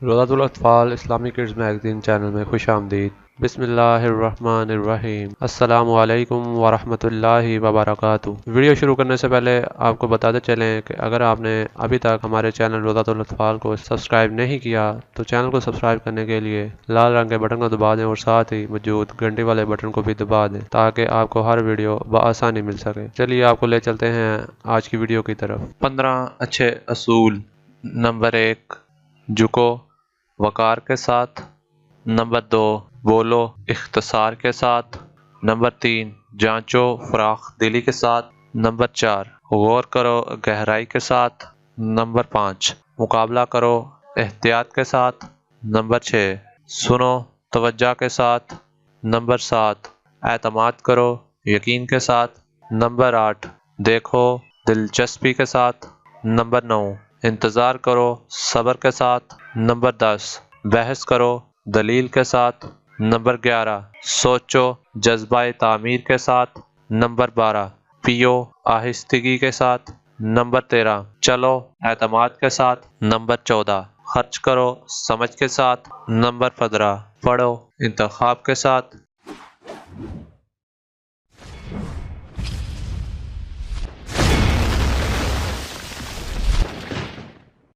روضۃ الاطفال اسلامی kids magazine channel میں خوش آمدید۔ بسم اللہ الرحمن الرحیم۔ السلام علیکم ورحمۃ اللہ وبرکاتہ۔ ویڈیو شروع کرنے سے پہلے آپ کو بتاتے چلیں کہ اگر آپ نے ابھی تک ہمارے چینل روضۃ الاطفال کو سبسکرائب نہیں کیا تو چینل کو سبسکرائب کرنے کے لیے لال رنگ کے بٹن کو دبا دیں اور ساتھ ہی موجود گھنٹی والے بٹن کو بھی دبا دیں تاکہ آپ کو ہر ویڈیو بآسانی مل سکے۔ چلیے آپ کو لے چلتے ہیں آج کی ویڈیو کی طرف۔ 15 اچھے اصول۔ نمبر 1، جھکو وقار کے ساتھ۔ نمبر 2، بولو اختصار کے ساتھ۔ نمبر 3، جانچو فراخ دلی کے ساتھ۔ نمبر 4، غور کرو گہرائی کے ساتھ۔ نمبر 5، مقابلہ کرو احتیاط کے ساتھ۔ نمبر 6، سنو توجہ کے ساتھ۔ نمبر 7، اعتماد کرو یقین کے ساتھ۔ نمبر 8، دیکھو دلچسپی کے ساتھ۔ نمبر 9، انتظار کرو صبر کے ساتھ۔ نمبر 10، بحث کرو دلیل کے ساتھ۔ نمبر 11، سوچو جذبہ تعمیر کے ساتھ۔ نمبر 12، پیو آہستگی کے ساتھ۔ نمبر 13، چلو اعتماد کے ساتھ۔ نمبر 14، خرچ کرو سمجھ کے ساتھ۔ نمبر 15، پڑھو انتخاب کے ساتھ۔